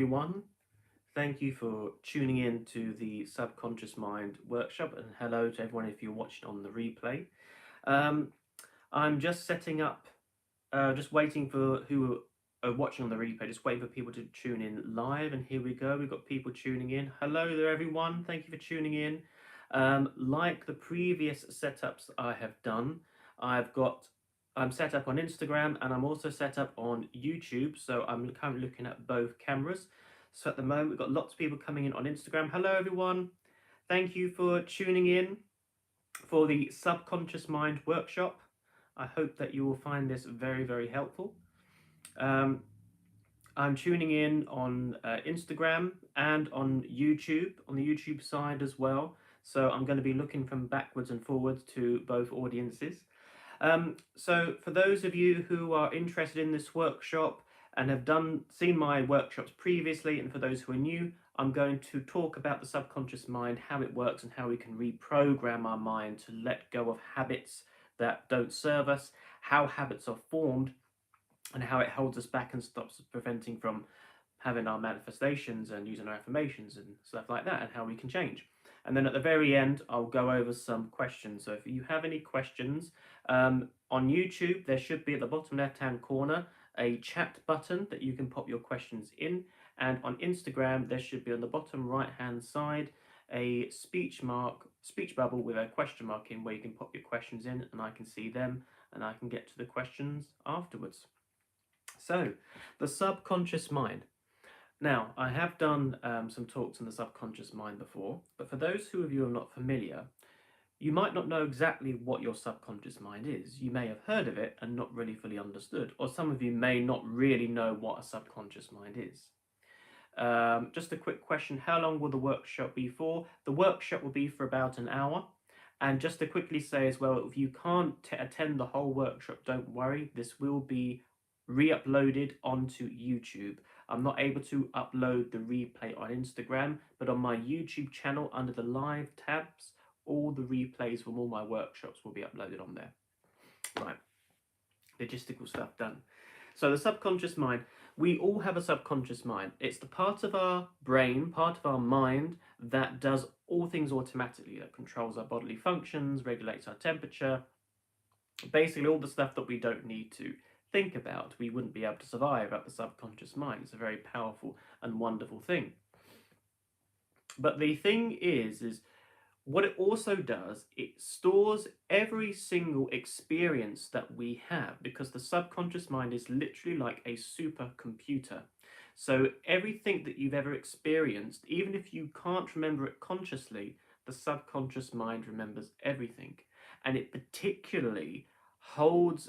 Everyone. Thank you for tuning in to the Subconscious Mind workshop, and hello to everyone if you're watching on the replay. Um, I'm just setting up, just waiting for who are watching on the replay, just waiting for people to tune in live, and here we go. We've got people tuning in. Hello there, everyone. Thank you for tuning in. Like the previous setups I have done, I've got I'm set up on Instagram and I'm also set up on YouTube. So I'm currently looking at both cameras. So at the moment, we've got lots of people coming in on Instagram. Hello, everyone. Thank you for tuning in for the Subconscious Mind workshop. I hope that you will find this very, very helpful. Um, I'm tuning in on Instagram and on YouTube, on the YouTube side as well. So I'm going to be looking from backwards and forwards to both audiences. So for those of you who are interested in this workshop and have seen my workshops previously, and for those who are new, I'm going to talk about the subconscious mind, how it works and how we can reprogram our mind to let go of habits that don't serve us, how habits are formed, and how it holds us back and stops us preventing from having our manifestations and using our affirmations and stuff like that, and how we can change. And then at the very end, I'll go over some questions. So if you have any questions, on YouTube, there should be at the bottom left-hand corner a chat button that you can pop your questions in. And on Instagram, there should be on the bottom right-hand side a speech bubble with a question mark in where you can pop your questions in and I can see them and I can get to the questions afterwards. So, the subconscious mind. Now, I have done some talks on the subconscious mind before, but for those of you who are not familiar, you might not know exactly what your subconscious mind is. You may have heard of it and not really fully understood, or some of you may not really know what a subconscious mind is. Just a quick question, how long will the workshop be for? The workshop will be for about an hour. And just to quickly say as well, if you can't attend the whole workshop, don't worry, this will be re-uploaded onto YouTube. I'm not able to upload the replay on Instagram, but on my YouTube channel under the live tabs, all the replays from all my workshops will be uploaded on there. Right, logistical stuff done. So the subconscious mind, we all have a subconscious mind. It's the part of our brain, part of our mind that does all things automatically, that controls our bodily functions, regulates our temperature, basically all the stuff that we don't need to think about. We wouldn't be able to survive without the subconscious mind. It's a very powerful and wonderful thing. But the thing is what it also does, it stores every single experience that we have, because the subconscious mind is literally like a supercomputer. So everything that you've ever experienced, even if you can't remember it consciously, the subconscious mind remembers everything. And it particularly holds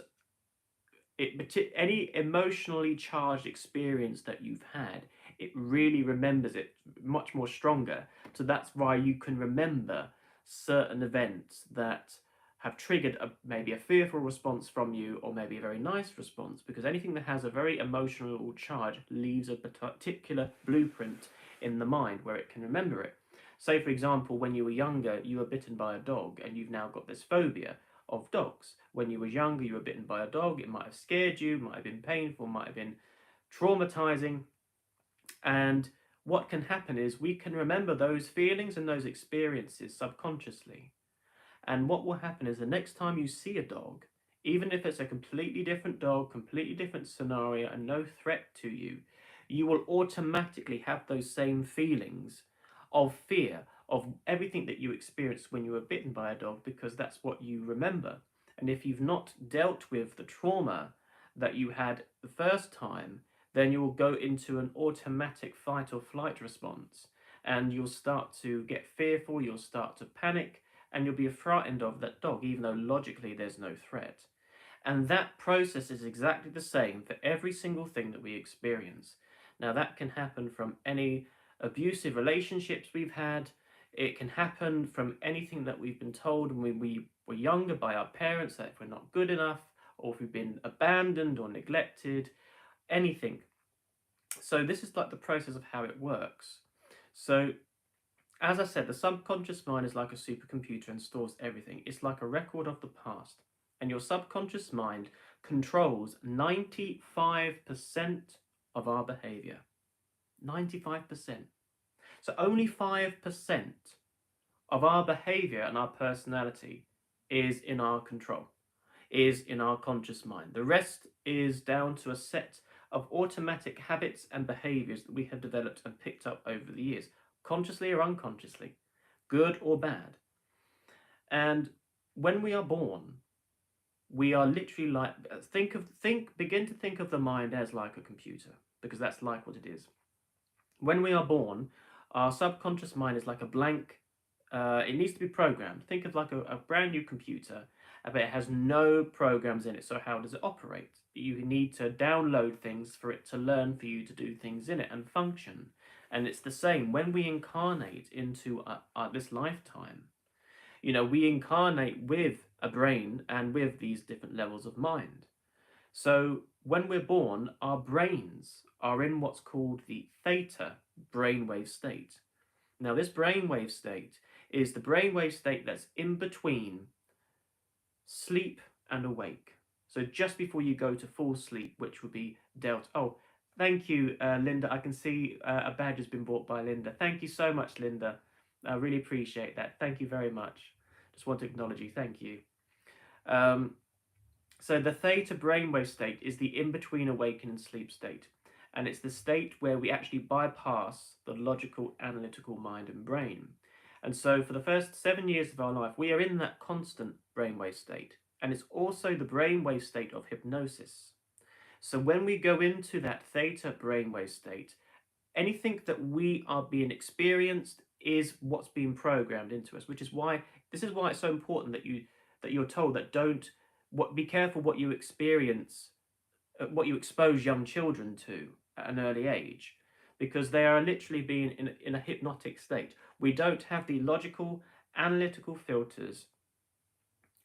any emotionally charged experience that you've had, it really remembers it much more stronger. So that's why you can remember certain events that have triggered maybe a fearful response from you, or maybe a very nice response, because anything that has a very emotional charge leaves a particular blueprint in the mind where it can remember it. Say, for example, when you were younger, you were bitten by a dog and you've now got this phobia of dogs. When you were younger, you were bitten by a dog, it might have scared you, might have been painful, might have been traumatizing. And what can happen is we can remember those feelings and those experiences subconsciously. And what will happen is the next time you see a dog, even if it's a completely different dog, completely different scenario, and no threat to you, you will automatically have those same feelings of fear, of everything that you experienced when you were bitten by a dog, because that's what you remember. And if you've not dealt with the trauma that you had the first time, then you will go into an automatic fight or flight response, and you'll start to get fearful, you'll start to panic, and you'll be frightened of that dog, even though logically there's no threat. And that process is exactly the same for every single thing that we experience. Now, that can happen from any abusive relationships we've had. It can happen from anything that we've been told when we were younger by our parents, that if we're not good enough, or if we've been abandoned or neglected, anything. So this is like the process of how it works. So as I said, the subconscious mind is like a supercomputer and stores everything. It's like a record of the past. And your subconscious mind controls 95% of our behavior. 95%. So only 5% of our behavior and our personality is in our control, is in our conscious mind. The rest is down to a set of automatic habits and behaviors that we have developed and picked up over the years, consciously or unconsciously, good or bad. And when we are born, we are literally like, begin to think of the mind as like a computer, because that's like what it is. When we are born, our subconscious mind is like a blank, it needs to be programmed. Think of like a brand new computer, but it has no programs in it. So how does it operate? You need to download things for it to learn, for you to do things in it and function. And it's the same when we incarnate into this lifetime. You know, we incarnate with a brain and with these different levels of mind. So when we're born, our brains are in what's called the theta brainwave state. Now, this brainwave state is the brainwave state that's in between sleep and awake. So just before you go to full sleep, which would be delta. Oh, thank you, Linda. I can see a badge has been bought by Linda. Thank you so much, Linda. I really appreciate that. Thank you very much. Just want to acknowledge you. Thank you. So the theta brainwave state is the in-between awaken and sleep state. And it's the state where we actually bypass the logical, analytical mind and brain. And so for the first 7 years of our life, we are in that constant brainwave state. And it's also the brainwave state of hypnosis. So when we go into that theta brainwave state, anything that we are being experienced is what's being programmed into us, which is why it's so important that you're told that be careful what you experience, what you expose young children to at an early age, because they are literally being in a hypnotic state. We don't have the logical, analytical filters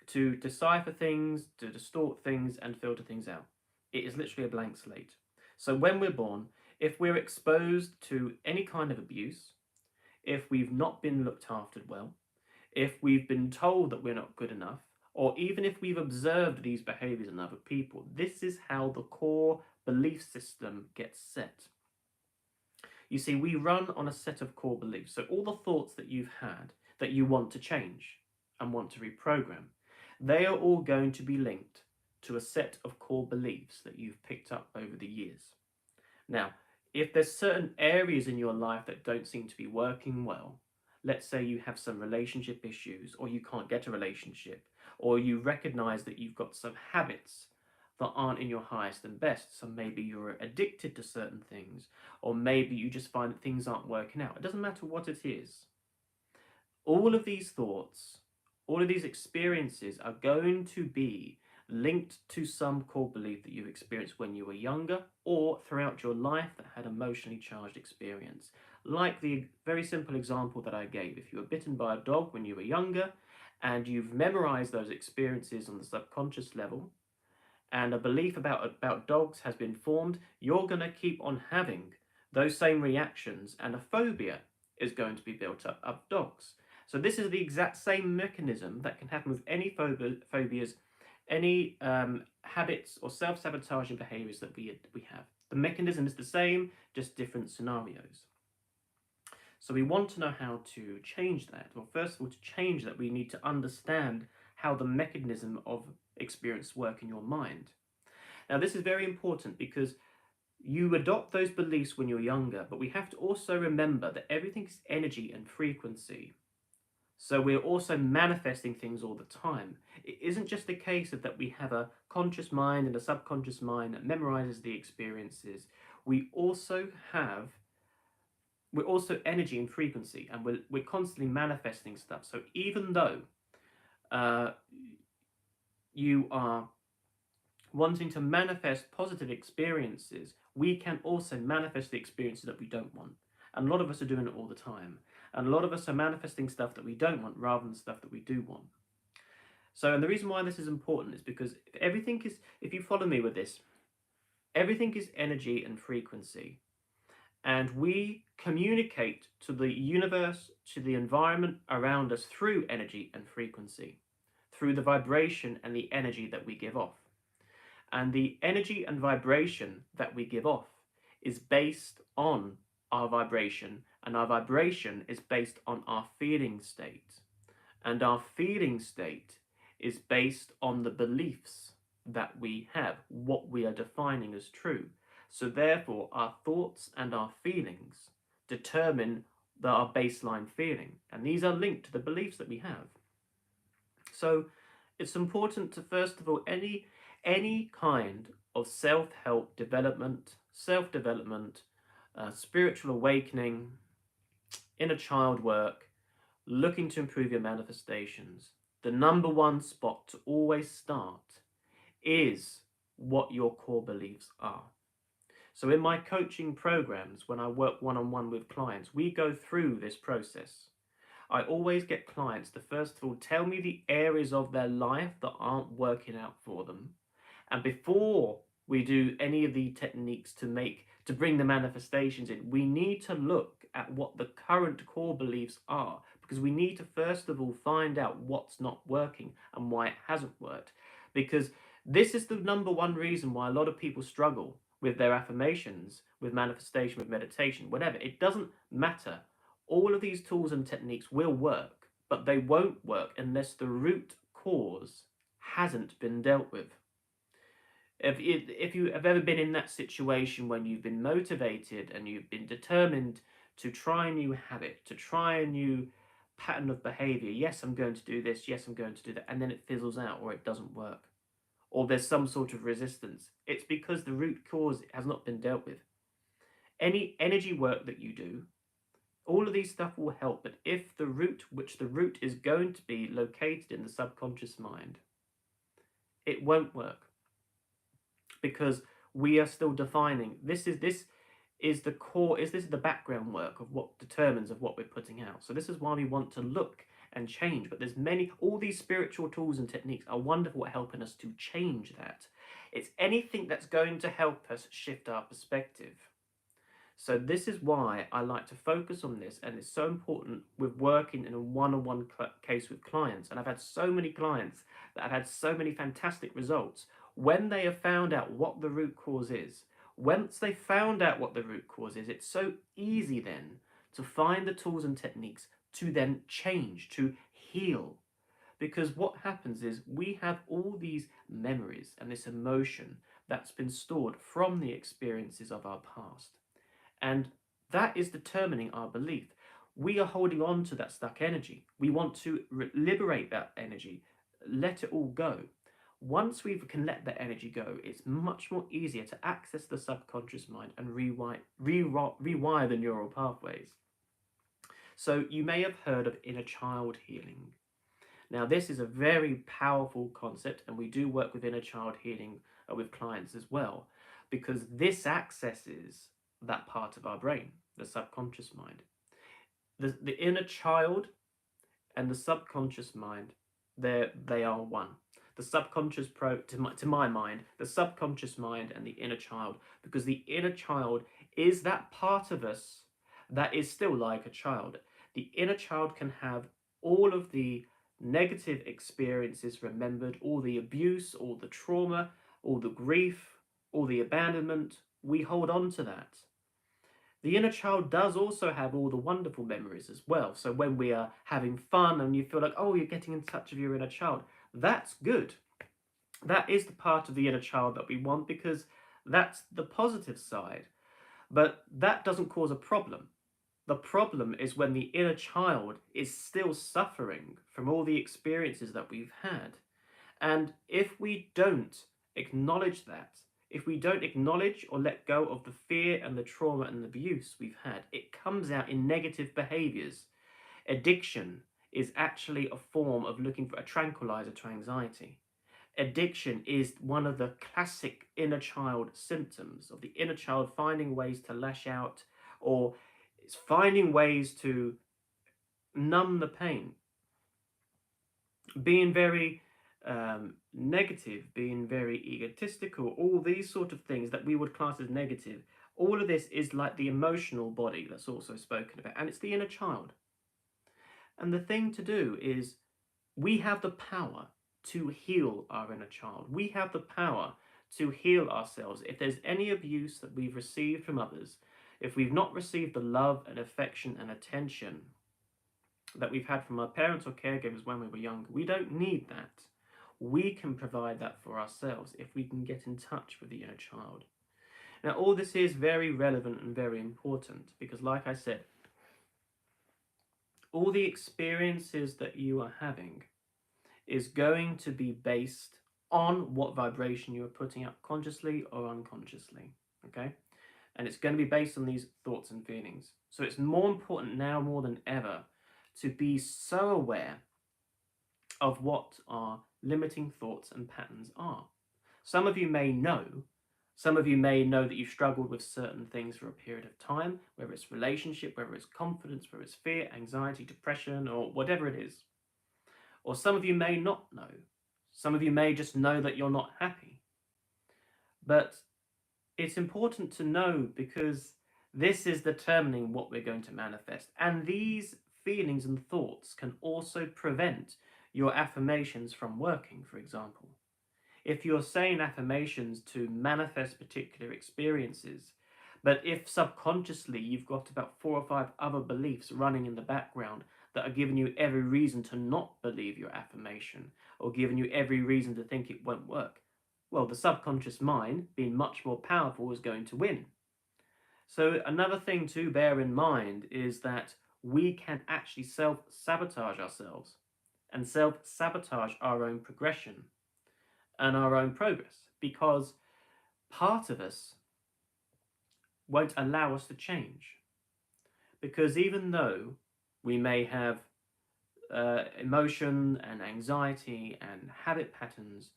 to decipher things, to distort things, and filter things out. It is literally a blank slate. So when we're born, if we're exposed to any kind of abuse, if we've not been looked after well, if we've been told that we're not good enough, or even if we've observed these behaviors in other people, this is how the core belief system gets set. You see, we run on a set of core beliefs. So all the thoughts that you've had that you want to change and want to reprogram, they are all going to be linked to a set of core beliefs that you've picked up over the years. Now, if there's certain areas in your life that don't seem to be working well, let's say you have some relationship issues, or you can't get a relationship, or you recognize that you've got some habits that aren't in your highest and best. So maybe you're addicted to certain things, or maybe you just find that things aren't working out. It doesn't matter what it is. All of these thoughts, all of these experiences are going to be linked to some core belief that you experienced when you were younger or throughout your life that had emotionally charged experience. Like the very simple example that I gave. If you were bitten by a dog when you were younger and you've memorized those experiences on the subconscious level, and a belief about dogs has been formed, you're going to keep on having those same reactions, and a phobia is going to be built up of dogs. So this is the exact same mechanism that can happen with any phobias, any habits or self-sabotaging behaviors that we have. The mechanism is the same, just different scenarios. So we want to know how to change that. Well, first of all, to change that, we need to understand how the mechanism of experience work in your mind. Now, this is very important because you adopt those beliefs when you're younger, but we have to also remember that everything is energy and frequency. So we're also manifesting things all the time. It isn't just a case of that we have a conscious mind and a subconscious mind that memorizes the experiences. We're also energy and frequency, and we're constantly manifesting stuff. So even though you are wanting to manifest positive experiences, we can also manifest the experiences that we don't want. And a lot of us are doing it all the time. And a lot of us are manifesting stuff that we don't want rather than stuff that we do want. So, and the reason why this is important is because if you follow me with this, everything is energy and frequency. And we communicate to the universe, to the environment around us through energy and frequency, through the vibration and the energy that we give off. And the energy and vibration that we give off is based on our vibration, and our vibration is based on our feeling state. And our feeling state is based on the beliefs that we have, what we are defining as true. So therefore, our thoughts and our feelings determine our baseline feeling. And these are linked to the beliefs that we have. So it's important to, first of all, any kind of self-help development, self-development, spiritual awakening, inner child work, looking to improve your manifestations, the number one spot to always start is what your core beliefs are. So in my coaching programs, when I work one-on-one with clients, we go through this process. I always get clients to, first of all, tell me the areas of their life that aren't working out for them. And before we do any of the techniques to bring the manifestations in, we need to look at what the current core beliefs are, because we need to first of all find out what's not working and why it hasn't worked. Because this is the number one reason why a lot of people struggle with their affirmations, with manifestation, with meditation, whatever. It doesn't matter. All of these tools and techniques will work, but they won't work unless the root cause hasn't been dealt with. If you have ever been in that situation when you've been motivated and you've been determined to try a new habit, to try a new pattern of behavior, yes, I'm going to do this, yes, I'm going to do that, and then it fizzles out or it doesn't work, or there's some sort of resistance, it's because the root cause has not been dealt with. Any energy work that you do, all of these stuff will help, but if the root, which the root is going to be located in the subconscious mind, it won't work. Because we are still defining, this is the core, this is the background work of what determines of what we're putting out. So this is why we want to look and change, but there's all these spiritual tools and techniques are wonderful at helping us to change that. It's anything that's going to help us shift our perspective. So this is why I like to focus on this, and it's so important with working in a one-on-one case with clients. And I've had so many clients that have had so many fantastic results when they have found out what the root cause is. Once they found out what the root cause is, it's so easy then to find the tools and techniques to then change, to heal. Because what happens is we have all these memories and this emotion that's been stored from the experiences of our past. And that is determining our belief. We are holding on to that stuck energy. We want to liberate that energy, let it all go. Once we can let that energy go, it's much more easier to access the subconscious mind and rewire the neural pathways. So you may have heard of inner child healing. Now, this is a very powerful concept, and we do work with inner child healing with clients as well, because this accesses that part of our brain, the subconscious mind. The inner child and the subconscious mind, they are one. The subconscious to my mind, the subconscious mind and the inner child, because the inner child is that part of us that is still like a child. The inner child can have all of the negative experiences remembered, all the abuse, all the trauma, all the grief, all the abandonment. We hold on to that. The inner child does also have all the wonderful memories as well. So when we are having fun and you feel like, oh, you're getting in touch with your inner child, that's good. That is the part of the inner child that we want, because that's the positive side. But that doesn't cause a problem. The problem is when the inner child is still suffering from all the experiences that we've had. And if we don't acknowledge that, if we don't acknowledge or let go of the fear and the trauma and the abuse we've had, it comes out in negative behaviors. Addiction is actually a form of looking for a tranquilizer to anxiety. Addiction is one of the classic inner child symptoms of the inner child finding ways to lash out, or it's finding ways to numb the pain. Being very negative, being very egotistical, all these sort of things that we would class as negative. All of this is like the emotional body that's also spoken about, and it's the inner child. And the thing to do is we have the power to heal our inner child. We have the power to heal ourselves. If there's any abuse that we've received from others, If we've not received the love and affection and attention that we've had from our parents or caregivers when we were younger, we don't need that. We can provide that for ourselves if we can get in touch with the inner child. Now, all this is very relevant and very important because, like I said, all the experiences that you are having is going to be based on what vibration you are putting up consciously or unconsciously, okay? And it's going to be based on these thoughts and feelings. So it's more important now more than ever to be so aware of what our limiting thoughts and patterns are. Some of you may know that you've struggled with certain things for a period of time, whether it's relationship, whether it's confidence, whether it's fear, anxiety, depression, or whatever it is. Or some of you may not know. Some of you may just know that you're not happy. But it's important to know because this is determining what we're going to manifest. And these feelings and thoughts can also prevent your affirmations from working, for example. If you're saying affirmations to manifest particular experiences, but if subconsciously you've got about 4 or 5 other beliefs running in the background that are giving you every reason to not believe your affirmation, or giving you every reason to think it won't work, well, the subconscious mind, being much more powerful, is going to win. So another thing to bear in mind is that we can actually self-sabotage ourselves and self-sabotage our own progression and our own progress, because part of us won't allow us to change. Because even though we may have emotion and anxiety and habit patterns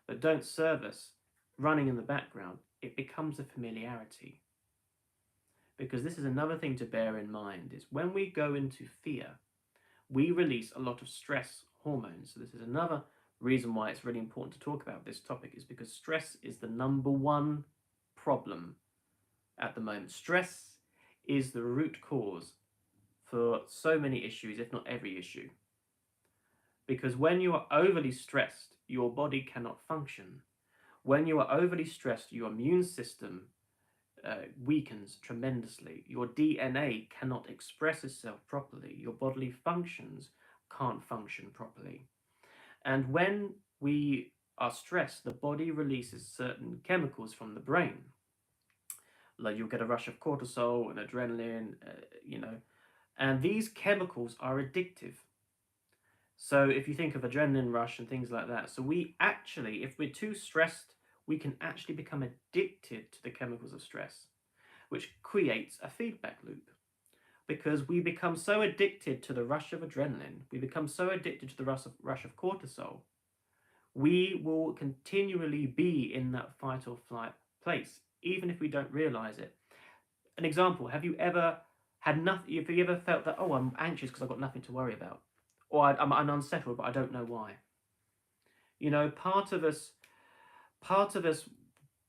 that don't serve us running in the background, it becomes a familiarity. Because this is another thing to bear in mind, is when we go into fear, we release a lot of stress hormones. So this is another reason why it's really important to talk about this topic, is because stress is the #1 problem at the moment. Stress is the root cause for so many issues, if not every issue. Because when you are overly stressed, your body cannot function. When you are overly stressed, your immune system weakens tremendously. Your DNA cannot express itself properly. Your bodily functions can't function properly. And when we are stressed, the body releases certain chemicals from the brain. Like you'll get a rush of cortisol and adrenaline, and these chemicals are addictive. So if you think of adrenaline rush and things like that, so we actually, if we're too stressed, we can actually become addicted to the chemicals of stress, which creates a feedback loop. Because we become so addicted to the rush of adrenaline, we become so addicted to the rush of cortisol, we will continually be in that fight or flight place, even if we don't realize it. An example, have you ever had nothing, have you ever felt that, oh, I'm anxious because I've got nothing to worry about? Or I'm unsettled, but I don't know why. You know, part of us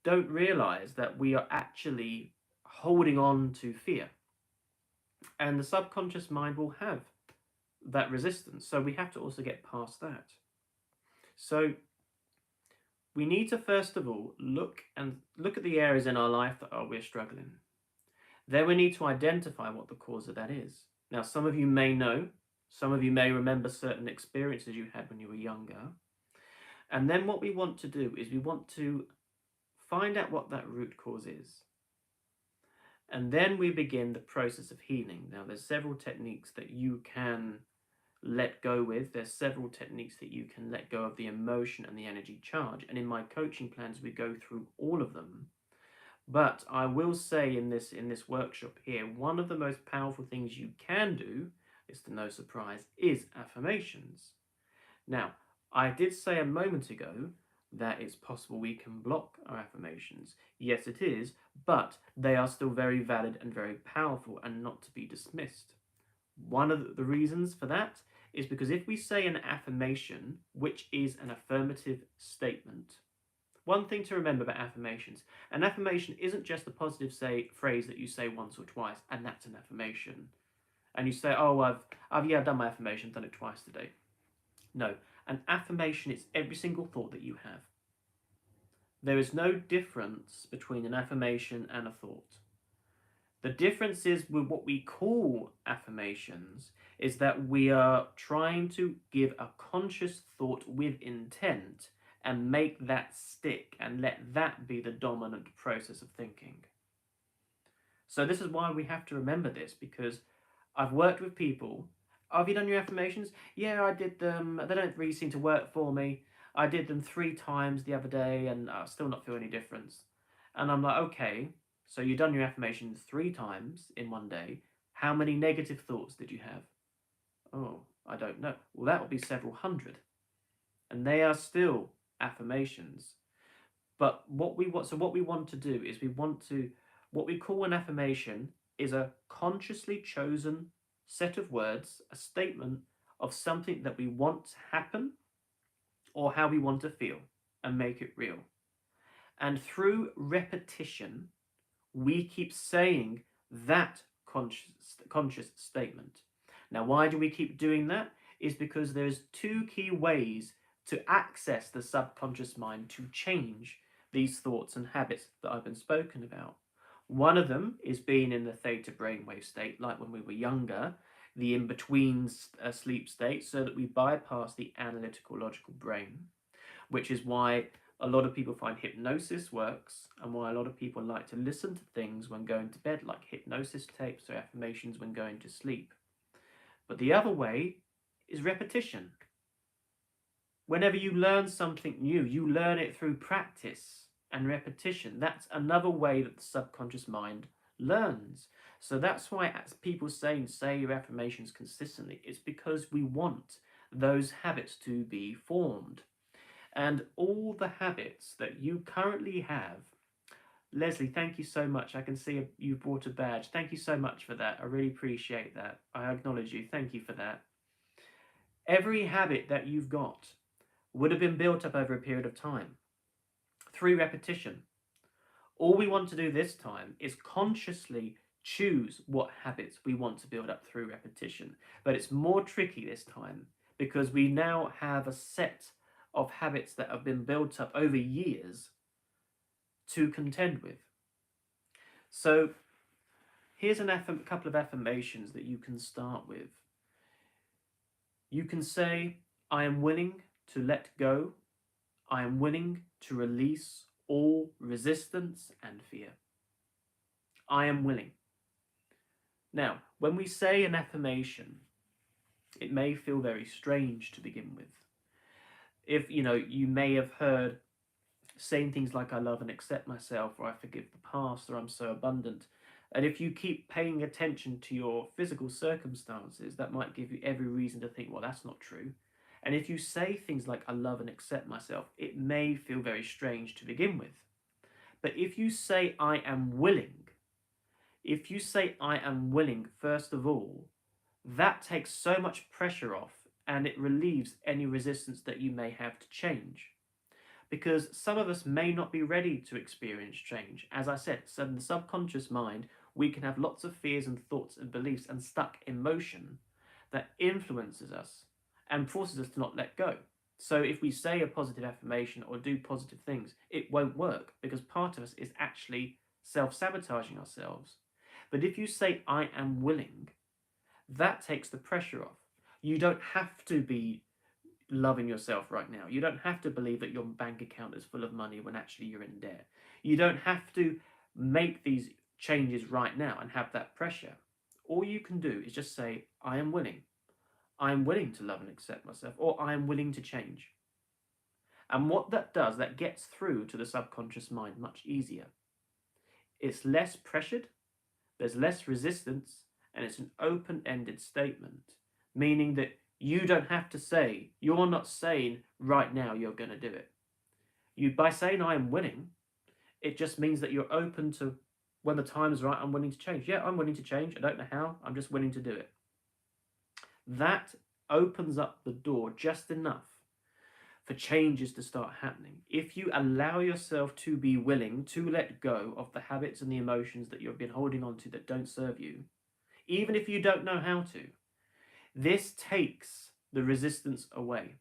don't realize that we are actually holding on to fear. And the subconscious mind will have that resistance. So we have to also get past that. So we need to first of all look at the areas in our life that we're struggling. Then we need to identify what the cause of that is. Now, some of you may know, some of you may remember certain experiences you had when you were younger. And then what we want to do is we want to find out what that root cause is. And then we begin the process of healing. Now, there's several techniques that you can let go with. There's several techniques that you can let go of the emotion and the energy charge. And in my coaching plans, we go through all of them. But I will say in this workshop here, one of the most powerful things you can do, is to no surprise, is affirmations. Now, I did say a moment ago that it's possible we can block our affirmations. Yes, it is, but they are still very valid and very powerful and not to be dismissed. One of the reasons for that is because if we say an affirmation, which is an affirmative statement, one thing to remember about affirmations, an affirmation isn't just a positive phrase that you say once or twice, and that's an affirmation. And you say, oh, I've done my affirmation, done it twice today. No, an affirmation is every single thought that you have. There is no difference between an affirmation and a thought. The difference is with what we call affirmations is that we are trying to give a conscious thought with intent and make that stick and let that be the dominant process of thinking. So this is why we have to remember this, because I've worked with people. Have you done your affirmations? Yeah, I did them. They don't really seem to work for me. I did them 3 times the other day and I still not feel any difference. And I'm like, okay, so you've done your affirmations 3 times in one day. How many negative thoughts did you have? Oh, I don't know. Well, that will be several hundred. And they are still affirmations. But what we want to do is what we call an affirmation is a consciously chosen set of words, a statement of something that we want to happen or how we want to feel, and make it real. And through repetition, we keep saying that conscious statement. Now, why do we keep doing that? Is because there's 2 key ways to access the subconscious mind to change these thoughts and habits that I've been spoken about. One of them is being in the theta brainwave state, like when we were younger, the in-between sleep state, so that we bypass the analytical logical brain, which is why a lot of people find hypnosis works, and why a lot of people like to listen to things when going to bed, like hypnosis tapes or affirmations when going to sleep. But the other way is repetition. Whenever you learn something new, you learn it through practice and repetition. That's another way that the subconscious mind learns. So that's why, as people say your affirmations consistently, it's because we want those habits to be formed. And all the habits that you currently have, Leslie, thank you so much. I can see you've brought a badge. Thank you so much for that. I really appreciate that. I acknowledge you. Thank you for that. Every habit that you've got would have been built up over a period of time through repetition. All we want to do this time is consciously choose what habits we want to build up through repetition. But it's more tricky this time because we now have a set of habits that have been built up over years to contend with. So here's a couple of affirmations that you can start with. You can say, I am willing to let go. I am willing to release all resistance and fear. I am willing. Now, when we say an affirmation, it may feel very strange to begin with. If, you may have heard saying things like, I love and accept myself, or I forgive the past, or I'm so abundant. And if you keep paying attention to your physical circumstances, that might give you every reason to think, well, that's not true. And if you say things like, I love and accept myself, it may feel very strange to begin with. But if you say, I am willing, first of all, that takes so much pressure off and it relieves any resistance that you may have to change. Because some of us may not be ready to experience change. As I said, so in the subconscious mind, we can have lots of fears and thoughts and beliefs and stuck emotion that influences us and forces us to not let go. So if we say a positive affirmation or do positive things, it won't work because part of us is actually self-sabotaging ourselves. But if you say, I am willing, that takes the pressure off. You don't have to be loving yourself right now. You don't have to believe that your bank account is full of money when actually you're in debt. You don't have to make these changes right now and have that pressure. All you can do is just say, I am willing. I am willing to love and accept myself, or I am willing to change. And what that does, that gets through to the subconscious mind much easier. It's less pressured, there's less resistance, and it's an open-ended statement, meaning that you don't have to say, you're not saying right now you're going to do it. By saying I am willing, it just means that you're open to when the time is right, I'm willing to change. Yeah, I'm willing to change. I don't know how, I'm just willing to do it. That opens up the door just enough for changes to start happening. If you allow yourself to be willing to let go of the habits and the emotions that you've been holding on to that don't serve you, even if you don't know how to, this takes the resistance away.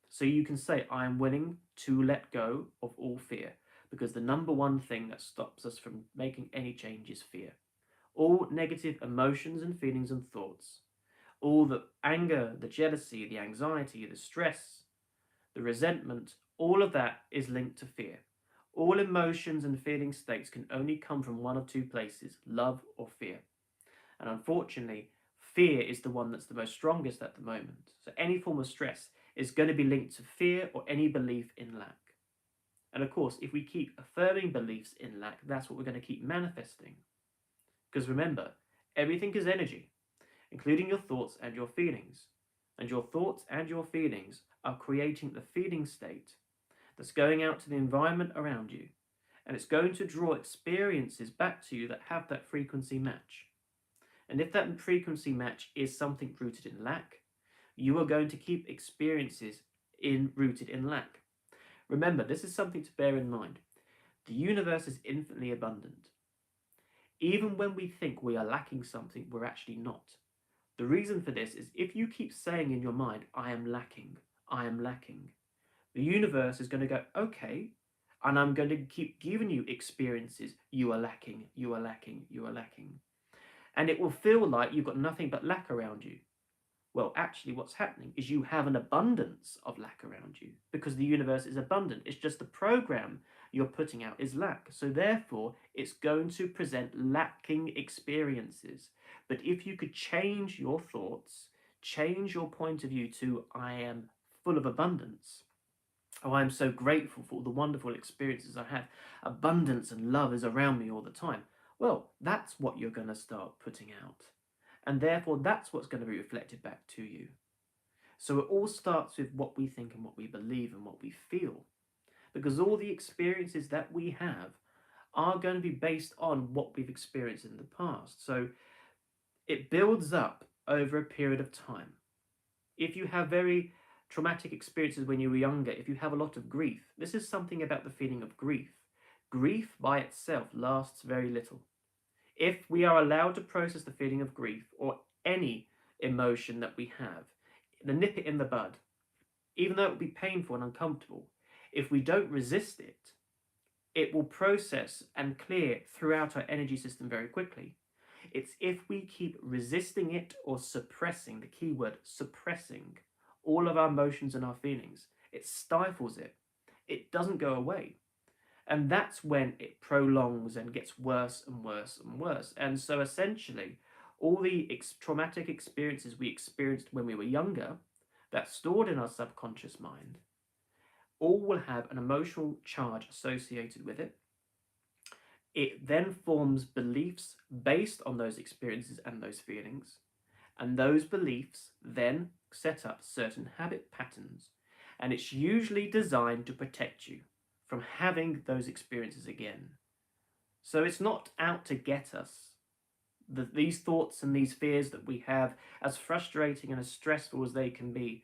So you can say, I am willing to let go of all fear, because the number one thing that stops us from making any change is fear. All negative emotions and feelings and thoughts, all the anger, the jealousy, the anxiety, the stress, the resentment, all of that is linked to fear. All emotions and feeling states can only come from one of two places, love or fear. And unfortunately, fear is the one that's the most strongest at the moment. So any form of stress is going to be linked to fear or any belief in lack. And of course, if we keep affirming beliefs in lack, that's what we're going to keep manifesting. Because remember, everything is energy, including your thoughts and your feelings. And your thoughts and your feelings are creating the feeling state that's going out to the environment around you. And it's going to draw experiences back to you that have that frequency match. And if that frequency match is something rooted in lack, you are going to keep experiences rooted in lack. Remember, this is something to bear in mind. The universe is infinitely abundant. Even when we think we are lacking something, we're actually not. The reason for this is if you keep saying in your mind, I am lacking, the universe is going to go, okay, and I'm going to keep giving you experiences, you are lacking. And it will feel like you've got nothing but lack around you. Well, actually, what's happening is you have an abundance of lack around you because the universe is abundant. It's just the program you're putting out is lack. So therefore, it's going to present lacking experiences. But if you could change your thoughts, change your point of view to, I am full of abundance. Oh, I am so grateful for all the wonderful experiences I have. Abundance and love is around me all the time. Well, that's what you're going to start putting out. And therefore, that's what's going to be reflected back to you. So it all starts with what we think and what we believe and what we feel. Because all the experiences that we have are going to be based on what we've experienced in the past. So it builds up over a period of time. If you have very traumatic experiences when you were younger, if you have a lot of grief, this is something about the feeling of grief. Grief by itself lasts very little. If we are allowed to process the feeling of grief or any emotion that we have, nip it in the bud, even though it will be painful and uncomfortable, if we don't resist it, it will process and clear throughout our energy system very quickly. It's if we keep resisting it or suppressing, the key word, suppressing, all of our emotions and our feelings, it stifles it. It doesn't go away. And that's when it prolongs and gets worse and worse and worse. And so essentially, all the traumatic experiences we experienced when we were younger, that's stored in our subconscious mind, all will have an emotional charge associated with it. It then forms beliefs based on those experiences and those feelings. And those beliefs then set up certain habit patterns. And it's usually designed to protect you from having those experiences again. So it's not out to get us. These thoughts and these fears that we have, as frustrating and as stressful as they can be,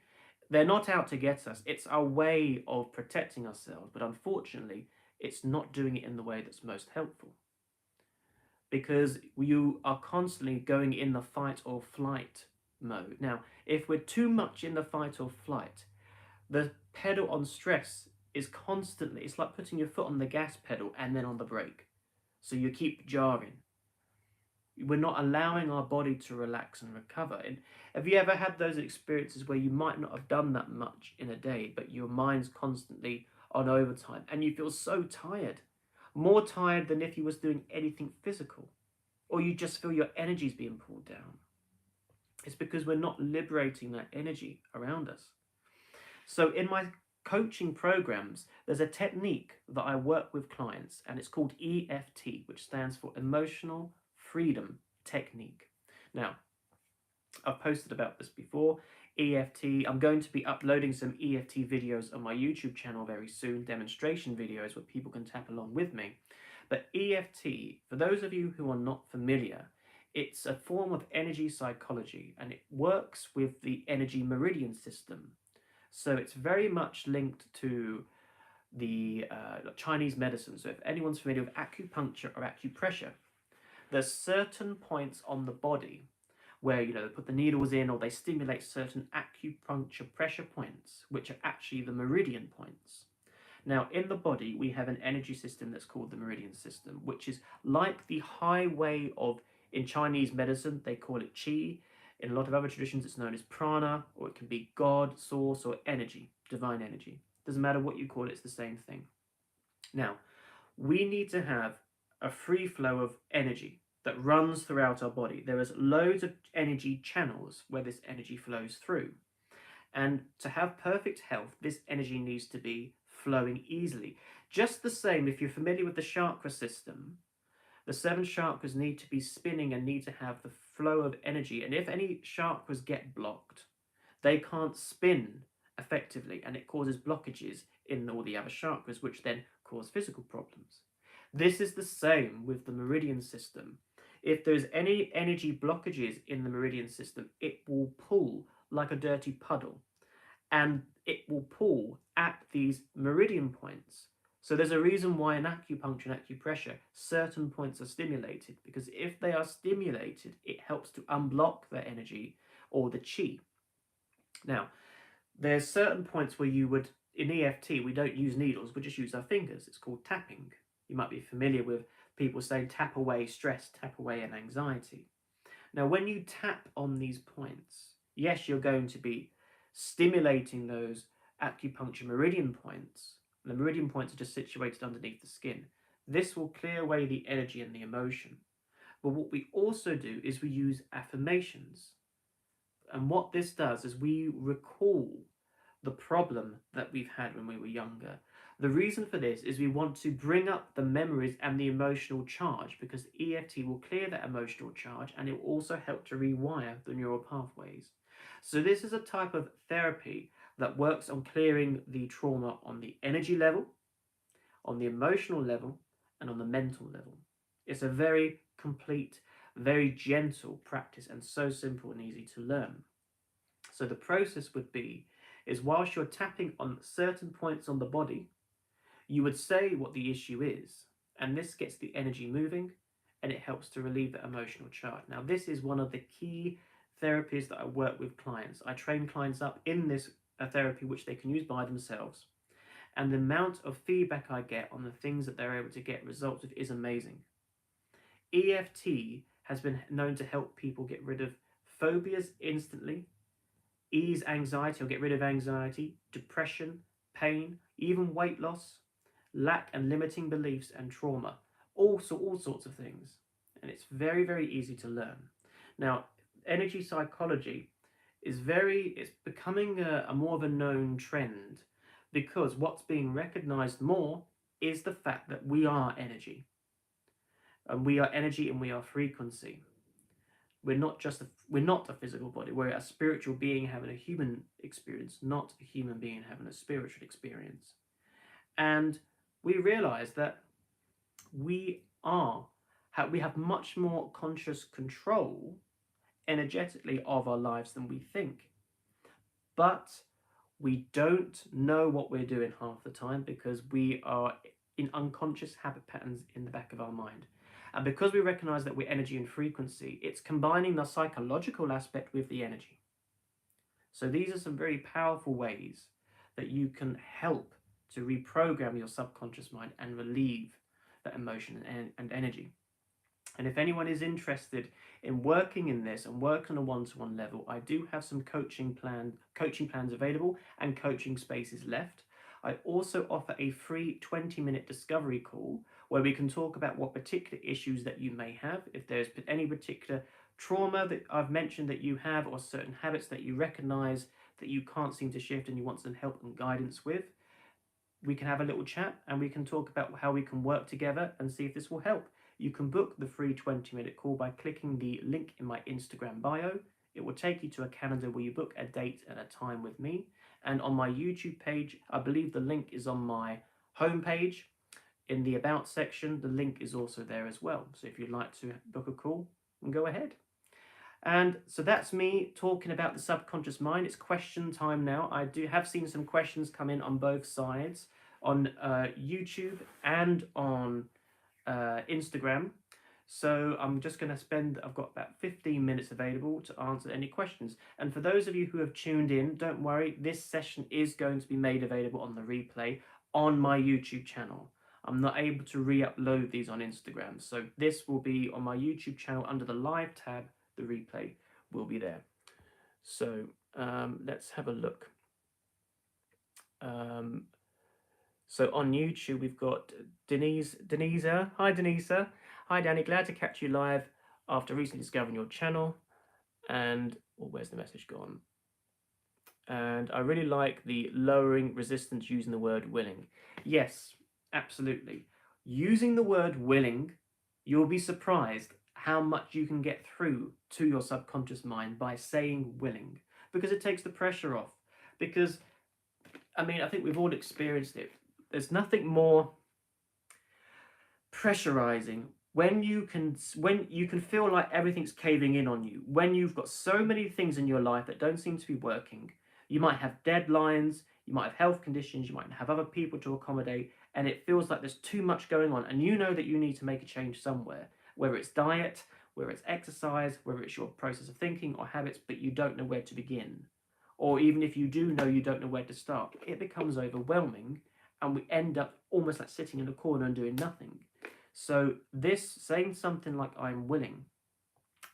they're not out to get us. It's our way of protecting ourselves. But unfortunately, it's not doing it in the way that's most helpful. Because you are constantly going in the fight or flight mode. Now, if we're too much in the fight or flight, the pedal on stress is constantly, it's like putting your foot on the gas pedal and then on the brake. So you keep jarring. We're not allowing our body to relax and recover. And have you ever had those experiences where you might not have done that much in a day, but your mind's constantly on overtime and you feel so tired? More tired than if you was doing anything physical, or you just feel your energy's being pulled down. It's because we're not liberating that energy around us. So in my coaching programs, there's a technique that I work with clients, and it's called E.F.T, which stands for Emotional Freedom Technique. Now, I've posted about this before. E.F.T, I'm going to be uploading some E.F.T videos on my YouTube channel very soon, demonstration videos where people can tap along with me. But E.F.T, for those of you who are not familiar, it's a form of energy psychology, and it works with the energy meridian system. So it's very much linked to the Chinese medicine. So if anyone's familiar with acupuncture or acupressure, there's certain points on the body where, they put the needles in or they stimulate certain acupuncture pressure points, which are actually the meridian points. Now, in the body, we have an energy system that's called the meridian system, which is like the highway of In Chinese medicine, they call it qi. In a lot of other traditions, it's known as prana, or it can be God, source, or energy, divine energy. Doesn't matter what you call it, it's the same thing. Now, we need to have a free flow of energy that runs throughout our body. There is loads of energy channels where this energy flows through. And to have perfect health, this energy needs to be flowing easily. Just the same, if you're familiar with the chakra system, the 7 chakras need to be spinning and need to have the flow of energy. And if any chakras get blocked, they can't spin effectively, and it causes blockages in all the other chakras, which then cause physical problems. This is the same with the meridian system. If there's any energy blockages in the meridian system, it will pull like a dirty puddle, and it will pull at these meridian points. So there's a reason why in acupuncture and acupressure, certain points are stimulated, because if they are stimulated, it helps to unblock the energy or the chi. Now, there's certain points where you would, in E.F.T, we don't use needles, we just use our fingers. It's called tapping. You might be familiar with people saying tap away stress, tap away an anxiety. Now, when you tap on these points, yes, you're going to be stimulating those acupuncture meridian points. The meridian points are just situated underneath the skin. This will clear away the energy and the emotion. But what we also do is we use affirmations. And what this does is we recall the problem that we've had when we were younger. The reason for this is we want to bring up the memories and the emotional charge, because EFT will clear that emotional charge, and it will also help to rewire the neural pathways. So this is a type of therapy that works on clearing the trauma on the energy level, on the emotional level, and on the mental level. It's a very complete, very gentle practice, and so simple and easy to learn. So the process would be, is whilst you're tapping on certain points on the body, you would say what the issue is, and this gets the energy moving, and it helps to relieve the emotional charge. Now, this is one of the key therapies that I work with clients. I train clients up in this therapy, which they can use by themselves. And the amount of feedback I get on the things that they're able to get results with is amazing. EFT has been known to help people get rid of phobias instantly, ease anxiety or get rid of anxiety, depression, pain, even weight loss, lack and limiting beliefs, and trauma. All sorts of things. And it's very, very easy to learn. Now, energy psychology is it's becoming a more of a known trend, because what's being recognized more is the fact that we are energy. And we are energy and we are frequency. We're not a physical body. We're a spiritual being having a human experience, not a human being having a spiritual experience. And we realize that we have much more conscious control energetically of our lives than we think. But we don't know what we're doing half the time, because we are in unconscious habit patterns in the back of our mind. And because we recognize that we're energy and frequency, it's combining the psychological aspect with the energy. So these are some very powerful ways that you can help to reprogram your subconscious mind and relieve that emotion and energy. And if anyone is interested in working in this and work on a one-to-one level, I do have some coaching plans available and coaching spaces left. I also offer a free 20-minute discovery call where we can talk about what particular issues that you may have. If there's any particular trauma that I've mentioned that you have, or certain habits that you recognize that you can't seem to shift and you want some help and guidance with, we can have a little chat and we can talk about how we can work together and see if this will help. You can book the free 20-minute call by clicking the link in my Instagram bio. It will take you to a calendar where you book a date and a time with me. And on my YouTube page, I believe the link is on my homepage. In the About section, the link is also there as well. So if you'd like to book a call, then go ahead. And so that's me talking about the subconscious mind. It's question time now. I have seen some questions come in on both sides, on YouTube and on Instagram. So I'm just going to I've got about 15 minutes available to answer any questions. And for those of you who have tuned in, don't worry, this session is going to be made available on the replay on my YouTube channel. I'm not able to re-upload these on Instagram. So this will be on my YouTube channel under the live tab. The replay will be there. So let's have a look. So on YouTube, we've got Denisa. Hi, Denisa. Hi, Danny. Glad to catch you live after recently discovering your channel. And where's the message gone? And I really like the lowering resistance using the word willing. Yes, absolutely. Using the word willing, you'll be surprised how much you can get through to your subconscious mind by saying willing, because it takes the pressure off. Because, I mean, I think we've all experienced it. There's nothing more pressurizing when you can feel like everything's caving in on you, when you've got so many things in your life that don't seem to be working. You might have deadlines, you might have health conditions, you might have other people to accommodate, and it feels like there's too much going on, and you know that you need to make a change somewhere, whether it's diet, whether it's exercise, whether it's your process of thinking or habits, but you don't know where to begin. Or even if you do know, you don't know where to start. It becomes overwhelming, and we end up almost like sitting in a corner and doing nothing. So this, saying something like I'm willing,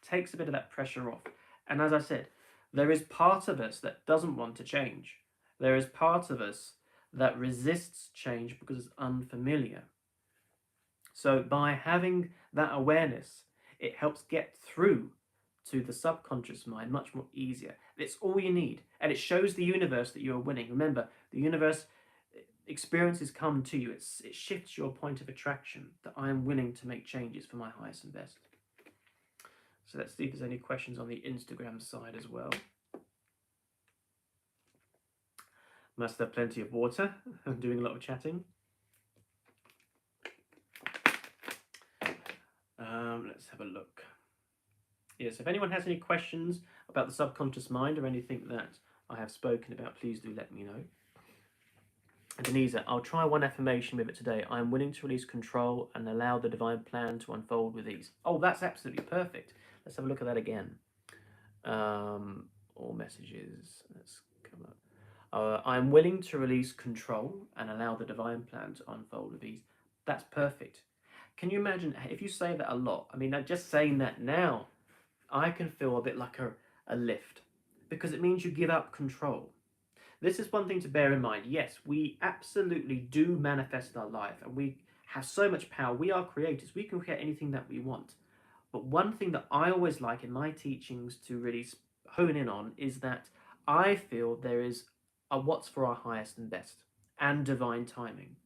takes a bit of that pressure off. And as I said, there is part of us that doesn't want to change. There is part of us that resists change because it's unfamiliar. So by having that awareness, it helps get through to the subconscious mind much more easier. It's all you need. And it shows the universe that you're winning. Remember, the universe, experiences come to you. It shifts your point of attraction, that I am willing to make changes for my highest and best. So let's see if there's any questions on the Instagram side as well. Must have plenty of water. I'm doing a lot of chatting. Let's have a look. Yes, if anyone has any questions about the subconscious mind or anything that I have spoken about, please do let me know. Denisa, I'll try one affirmation with it today. I am willing to release control and allow the divine plan to unfold with ease. Oh, that's absolutely perfect. Let's have a look at that again. All messages. Let's come up. I am willing to release control and allow the divine plan to unfold with ease. That's perfect. Can you imagine if you say that a lot? I mean, just saying that now, I can feel a bit like a lift, because it means you give up control. This is one thing to bear in mind. Yes, we absolutely do manifest our life, and we have so much power. We are creators. We can create anything that we want. But one thing that I always like in my teachings to really hone in on is that I feel there is a what's for our highest and best and divine timing.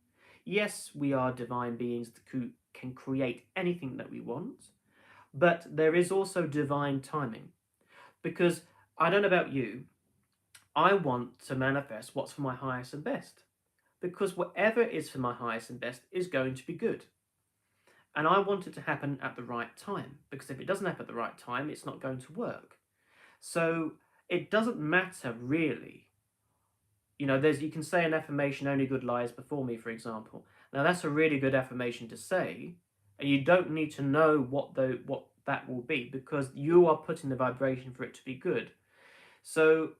Yes, we are divine beings that can create anything that we want, but there is also divine timing. Because I don't know about you, I want to manifest what's for my highest and best, because whatever is for my highest and best is going to be good. And I want it to happen at the right time, because if it doesn't happen at the right time, it's not going to work. So it doesn't matter really. You know, you can say an affirmation, only good lies before me, for example. Now that's a really good affirmation to say, and you don't need to know what that will be, because you are putting the vibration for it to be good. So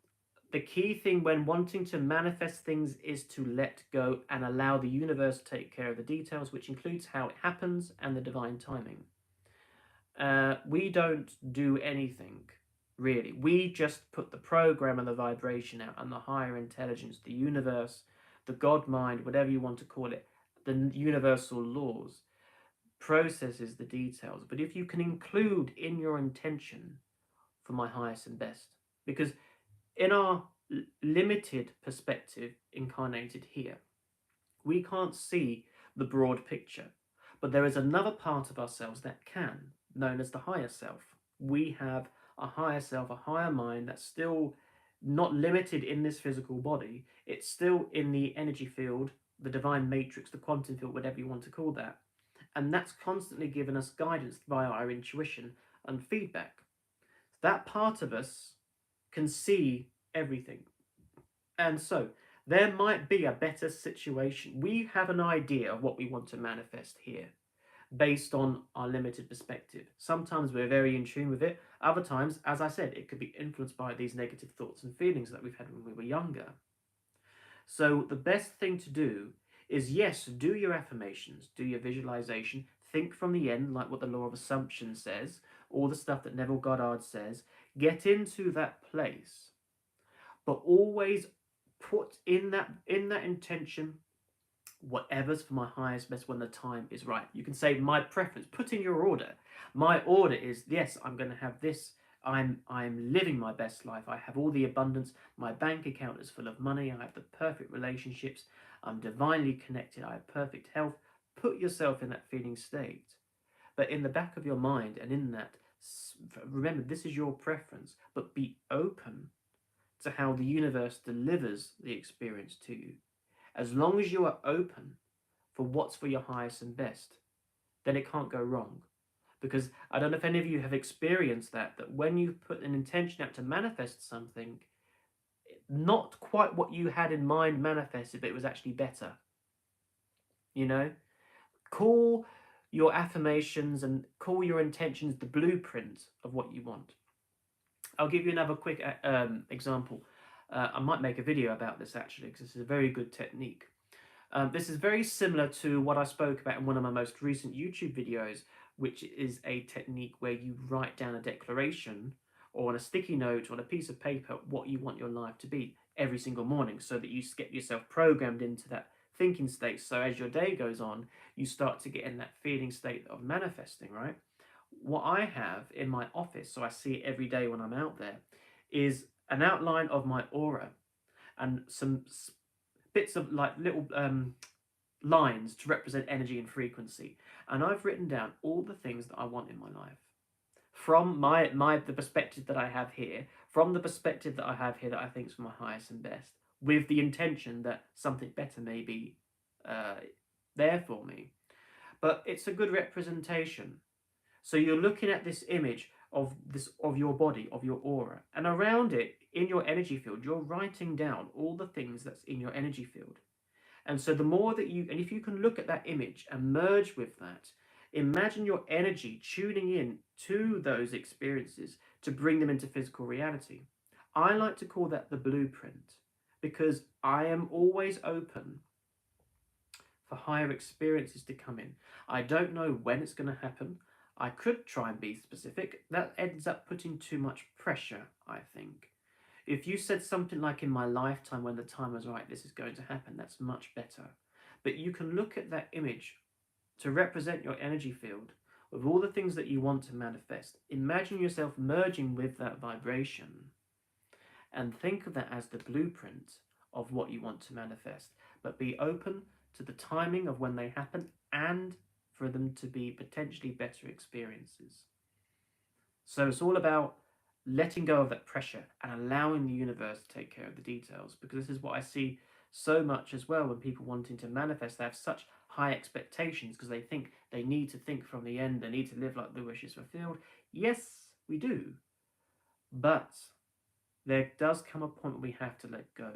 the key thing when wanting to manifest things is to let go and allow the universe to take care of the details, which includes how it happens and the divine timing. We don't do anything, really. We just put the program and the vibration out, and the higher intelligence, the universe, the God mind, whatever you want to call it, the universal laws, processes the details. But if you can include in your intention for my highest and best, because in our limited perspective incarnated here, we can't see the broad picture, but there is another part of ourselves that can, known as the higher self. We have a higher self, a higher mind that's still not limited in this physical body. It's still in the energy field, the divine matrix, the quantum field, whatever you want to call that. And that's constantly given us guidance via our intuition and feedback. That part of us can see everything. And so there might be a better situation. We have an idea of what we want to manifest here based on our limited perspective. Sometimes we're very in tune with it. Other times, as I said, it could be influenced by these negative thoughts and feelings that we've had when we were younger. So the best thing to do is yes, do your affirmations, do your visualization, think from the end, like what the law of assumption says, all the stuff that Neville Goddard says, get into that place, but always put in that intention, whatever's for my highest best when the time is right. You can say my preference, put in your order. My order is, yes, I'm going to have this. I'm living my best life. I have all the abundance. My bank account is full of money. I have the perfect relationships. I'm divinely connected. I have perfect health. Put yourself in that feeling state. But in the back of your mind and in that, remember, this is your preference, but be open to how the universe delivers the experience to you. As long as you are open for what's for your highest and best, then it can't go wrong. Because I don't know if any of you have experienced that when you put an intention out to manifest something, not quite what you had in mind manifested, but it was actually better. You know? Call your affirmations and call your intentions the blueprint of what you want. I'll give you another quick example. I might make a video about this actually, because this is a very good technique. This is very similar to what I spoke about in one of my most recent YouTube videos, which is a technique where you write down a declaration or on a sticky note or on a piece of paper what you want your life to be every single morning, so that you get yourself programmed into that thinking state. So as your day goes on, you start to get in that feeling state of manifesting, right? What I have in my office, so I see it every day when I'm out there, is an outline of my aura and some bits of like little lines to represent energy and frequency. And I've written down all the things that I want in my life from the perspective that I have here, from the perspective that I have here that I think is for my highest and best, with the intention that something better may be there for me. But it's a good representation. So you're looking at this image of your body, of your aura, and around it, in your energy field, you're writing down all the things that's in your energy field. And so the more that and if you can look at that image and merge with that, imagine your energy tuning in to those experiences to bring them into physical reality. I like to call that the blueprint, because I am always open for higher experiences to come in. I don't know when it's going to happen. I could try and be specific. That ends up putting too much pressure, I think. If you said something like, in my lifetime, when the time was right, this is going to happen, that's much better. But you can look at that image to represent your energy field with all the things that you want to manifest. Imagine yourself merging with that vibration and think of that as the blueprint of what you want to manifest. But be open to the timing of when they happen and for them to be potentially better experiences. So it's all about letting go of that pressure and allowing the universe to take care of the details, because this is what I see so much as well when people wanting to manifest. They have such high expectations because they think they need to think from the end, they need to live like the wish is fulfilled. Yes, we do, but there does come a point where we have to let go.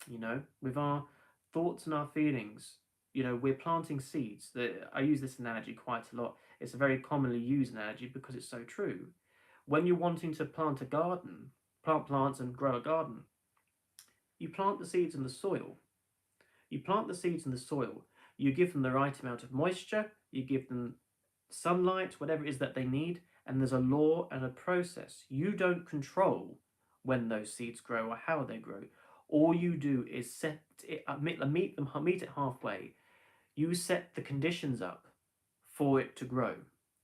You know, with our thoughts and our feelings, you know, we're planting seeds. I use this analogy quite a lot. It's a very commonly used analogy because it's so true. When you're wanting to plant a garden, plant plants and grow a garden, you plant the seeds in the soil. You plant the seeds in the soil. You give them the right amount of moisture. You give them sunlight, whatever it is that they need. And there's a law and a process. You don't control when those seeds grow or how they grow. All you do is set it up, meet it halfway. You set the conditions up for it to grow,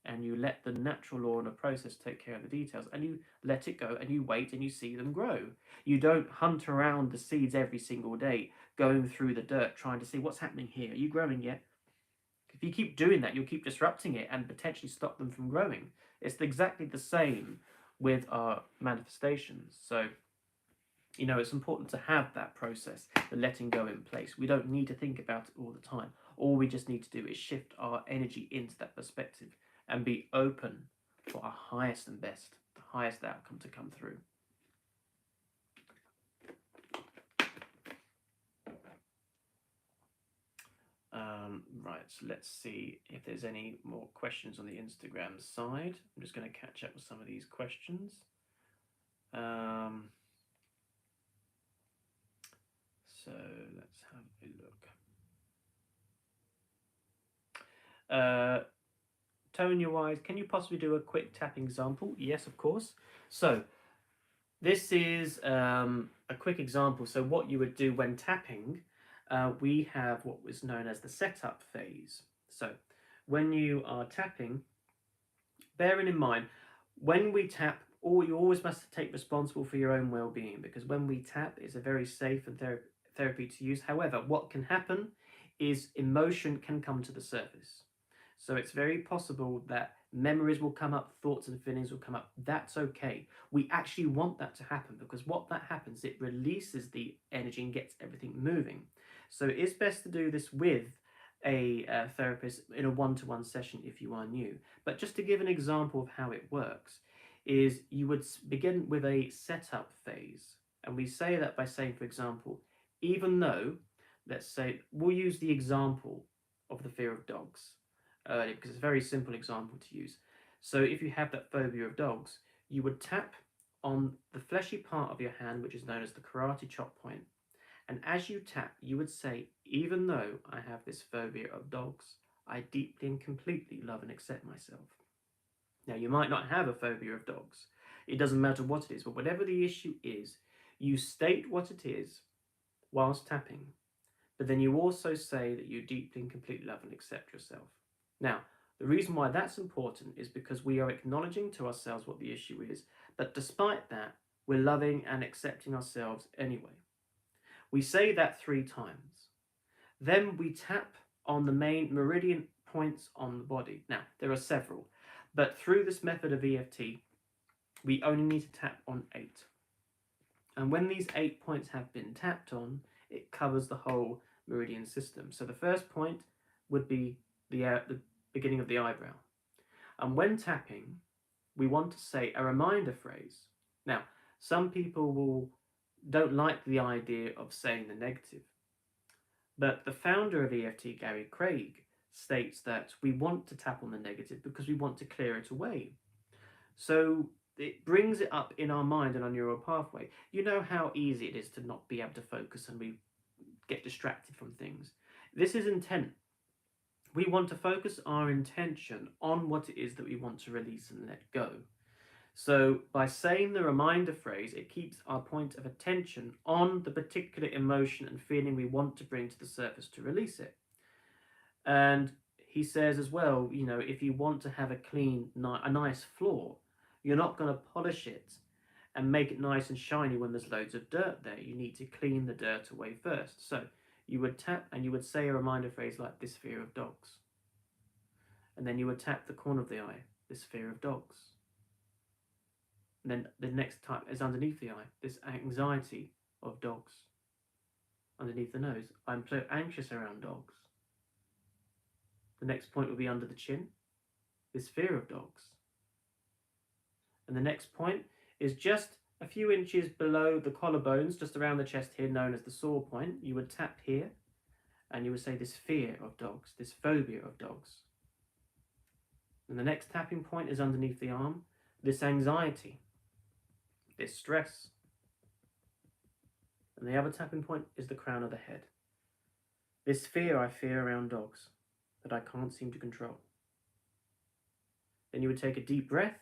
and you let the natural law and the process take care of the details, and you let it go, and you wait and you see them grow. You don't hunt around the seeds every single day, going through the dirt trying to see what's happening here. Are you growing yet? If you keep doing that, you'll keep disrupting it and potentially stop them from growing. It's exactly the same with our manifestations. So, you know, it's important to have that process, the letting go in place. We don't need to think about it all the time. All we just need to do is shift our energy into that perspective and be open for our highest and best, the highest outcome to come through. Right, so let's see if there's any more questions on the Instagram side. I'm just going to catch up with some of these questions. So let's have a look. Tone your eyes. Can you possibly do a quick tapping example? Yes, of course. So this is a quick example. So what you would do when tapping, we have what was known as the setup phase. So when you are tapping, bearing in mind, when we tap, you always must take responsible for your own well-being, because when we tap, it's a very safe and therapy to use. However, what can happen is emotion can come to the surface. So it's very possible that memories will come up, thoughts and feelings will come up. That's okay. We actually want that to happen, because what that happens, it releases the energy and gets everything moving. So it's best to do this with a therapist in a one-to-one session if you are new. But just to give an example of how it works, is you would begin with a setup phase. And we say that by saying, for example, even though, let's say, we'll use the example of the fear of dogs, because it's a very simple example to use. So if you have that phobia of dogs, you would tap on the fleshy part of your hand, which is known as the karate chop point. And as you tap, you would say, even though I have this phobia of dogs, I deeply and completely love and accept myself. Now, you might not have a phobia of dogs. It doesn't matter what it is, but whatever the issue is, you state what it is whilst tapping, but then you also say that you deeply and completely love and accept yourself. Now, the reason why that's important is because we are acknowledging to ourselves what the issue is, but despite that, we're loving and accepting ourselves anyway. We say that 3 times. Then we tap on the main meridian points on the body. Now, there are several, but through this method of E.F.T, we only need to tap on 8. And when these 8 points have been tapped on, it covers the whole meridian system. So the first point would be the beginning of the eyebrow. And when tapping, we want to say a reminder phrase. Now, some people don't like the idea of saying the negative. But the founder of E.F.T, Gary Craig, states that we want to tap on the negative because we want to clear it away. So it brings it up in our mind and our neural pathway. You know how easy it is to not be able to focus and we get distracted from things. This is intent. We want to focus our intention on what it is that we want to release and let go. So by saying the reminder phrase, it keeps our point of attention on the particular emotion and feeling we want to bring to the surface to release it. And he says as well, you know, if you want to have a nice floor, you're not going to polish it and make it nice and shiny when there's loads of dirt there. You need to clean the dirt away first. So you would tap and you would say a reminder phrase like, this fear of dogs. And then you would tap the corner of the eye, this fear of dogs. And then the next type is underneath the eye, this anxiety of dogs. Underneath the nose, I'm so anxious around dogs. The next point will be under the chin, this fear of dogs. And the next point is just a few inches below the collarbones, just around the chest here, known as the sore point. You would tap here, and you would say this fear of dogs, this phobia of dogs. And the next tapping point is underneath the arm, this anxiety, this stress. And the other tapping point is the crown of the head. This fear I fear around dogs that I can't seem to control. Then you would take a deep breath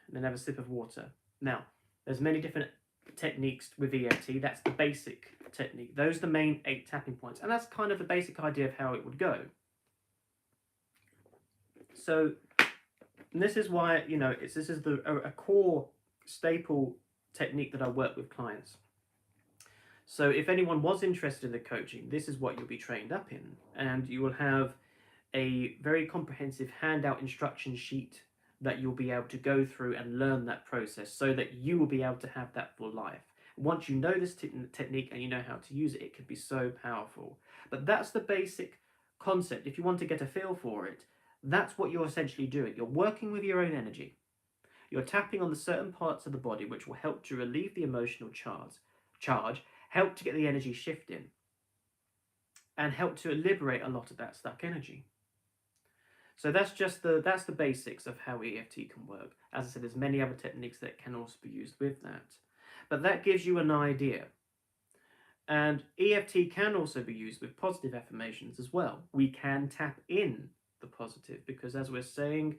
and then have a sip of water. Now, there's many different techniques with E.F.T. That's the basic technique. Those are the main 8 tapping points. And that's kind of the basic idea of how it would go. So this is why, you know, this is a core staple technique that I work with clients. So if anyone was interested in the coaching, this is what you'll be trained up in. And you will have a very comprehensive handout instruction sheet that you'll be able to go through and learn that process so that you will be able to have that for life. Once you know this technique and you know how to use it, it could be so powerful. But that's the basic concept. If you want to get a feel for it, that's what you're essentially doing. You're working with your own energy. You're tapping on the certain parts of the body which will help to relieve the emotional charge, help to get the energy shifting, and help to liberate a lot of that stuck energy. So that's the basics of how E.F.T can work. As I said, there's many other techniques that can also be used with that. But that gives you an idea. And EFT can also be used with positive affirmations as well. We can tap in the positive because, as we're saying,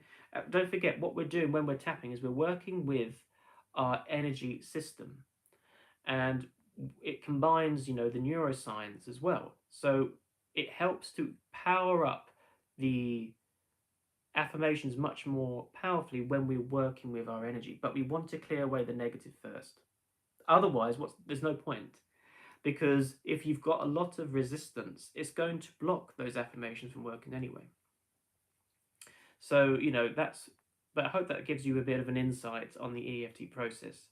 don't forget what we're doing when we're tapping is we're working with our energy system, and it combines, the neuroscience as well. So it helps to power up the affirmations much more powerfully when we're working with our energy. But we want to clear away the negative first. Otherwise, there's no point. Because if you've got a lot of resistance, it's going to block those affirmations from working anyway. So, but I hope that gives you a bit of an insight on the EFT process.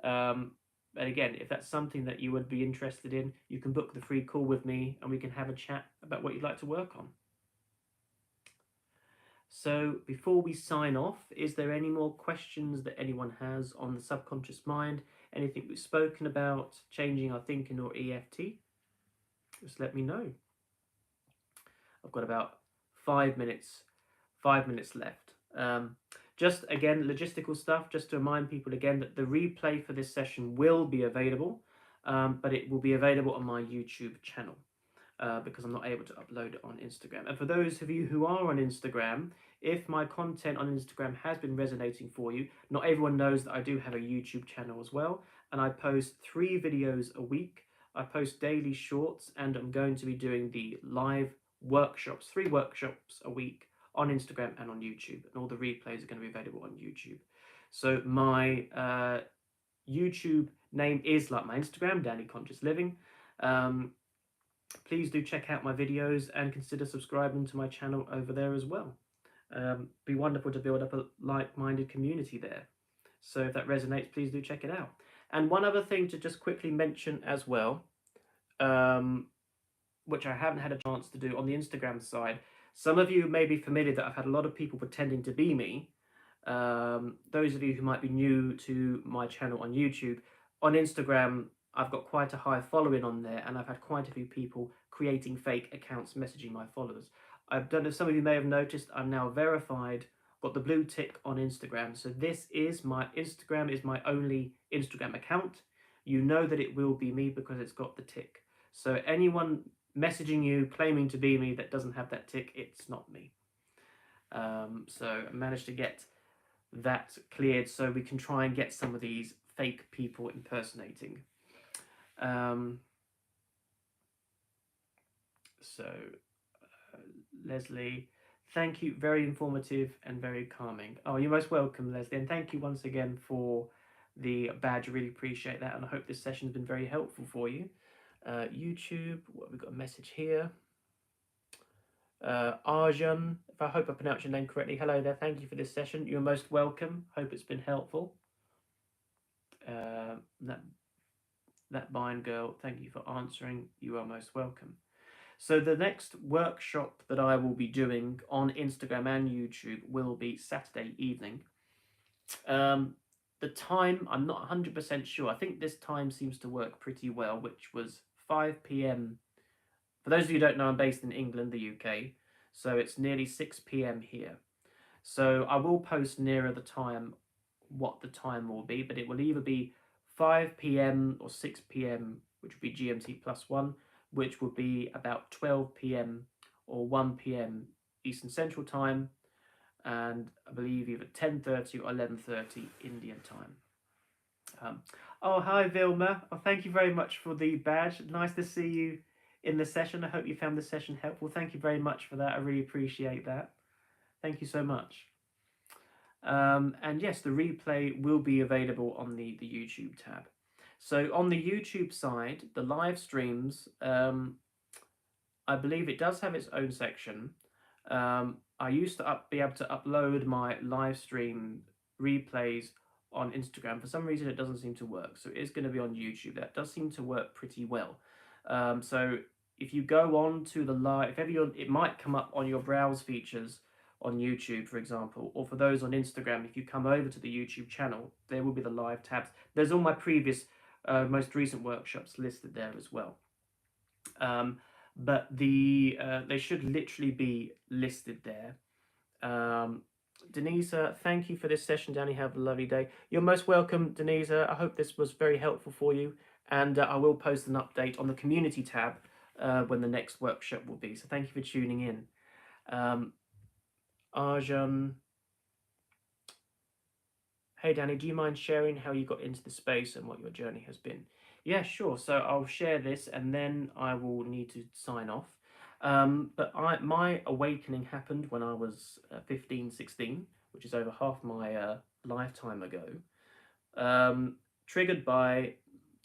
And again, if that's something that you would be interested in, you can book the free call with me and we can have a chat about what you'd like to work on. So before we sign off, is there any more questions that anyone has on the subconscious mind? Anything we've spoken about, changing our thinking or EFT? Just let me know. I've got about 5 minutes left. Just again, logistical stuff, just to remind people again that the replay for this session will be available, but it will be available on my YouTube channel because I'm not able to upload it on Instagram. And for those of you who are on Instagram, if my content on Instagram has been resonating for you, not everyone knows that I do have a YouTube channel as well, and I post 3 videos a week. I post daily shorts, and I'm going to be doing the live workshops, 3 workshops a week on Instagram and on YouTube, and all the replays are going to be available on YouTube. So my YouTube name is like my Instagram, Danny Conscious Living. Please do check out my videos and consider subscribing to my channel over there as well. Be wonderful to build up a like-minded community there. So if that resonates, please do check it out. And one other thing to just quickly mention as well, which I haven't had a chance to do on the Instagram side. Some of you may be familiar that I've had a lot of people pretending to be me. Those of you who might be new to my channel on YouTube, on Instagram, I've got quite a high following on there, and I've had quite a few people creating fake accounts messaging my followers. I don't know if some of you may have noticed, I'm now verified, got the blue tick on Instagram. So this is my Instagram, is my only Instagram account. You know that it will be me because it's got the tick. So anyone messaging you claiming to be me that doesn't have that tick, it's not me. So I managed to get that cleared so we can try and get some of these fake people impersonating. Leslie, thank you, very informative and very calming. Oh, you're most welcome, Leslie, and thank you once again for the badge. I really appreciate that, and I hope this session's been very helpful for you. YouTube, what, we've got a message here. Arjun, if I hope I pronounced your name correctly, hello there, thank you for this session. You're most welcome. Hope it's been helpful. That Bind girl, thank you for answering. You are most welcome. So the next workshop that I will be doing on Instagram and YouTube will be Saturday evening. The time, I'm not 100% sure. I think this time seems to work pretty well, which was 5 p.m. For those of you who don't know, I'm based in England, the UK, so it's nearly 6 p.m. here. So I will post nearer the time what the time will be, but it will either be 5 p.m. or 6 p.m., which would be GMT +1, which would be about 12 p.m. or 1 p.m. Eastern Central Time, and I believe either 10:30 or 11:30 Indian time. Oh, hi Vilma. Oh, thank you very much for the badge. Nice to see you in the session. I hope you found the session helpful. Thank you very much for that. I really appreciate that. Thank you so much. And yes, the replay will be available on the YouTube tab. So on the YouTube side, the live streams, I believe it does have its own section. I used to be able to upload my live stream replays on Instagram. For some reason, it doesn't seem to work. So it is going to be on YouTube. That does seem to work pretty well. So if you go on to the live, if ever it might come up on your browse features on YouTube, for example, or for those on Instagram, if you come over to the YouTube channel, there will be the live tabs. There's all my previous, most recent workshops listed there as well. But they should literally be listed there. Denisa, thank you for this session, Danny. Have a lovely day. You're most welcome, Denisa. I hope this was very helpful for you. And I will post an update on the community tab when the next workshop will be. So thank you for tuning in. Arjun, hey Danny, do you mind sharing how you got into the space and what your journey has been? Yeah, sure. So I'll share this and then I will need to sign off. But my awakening happened when I was 15, 16, which is over half my lifetime ago. Triggered by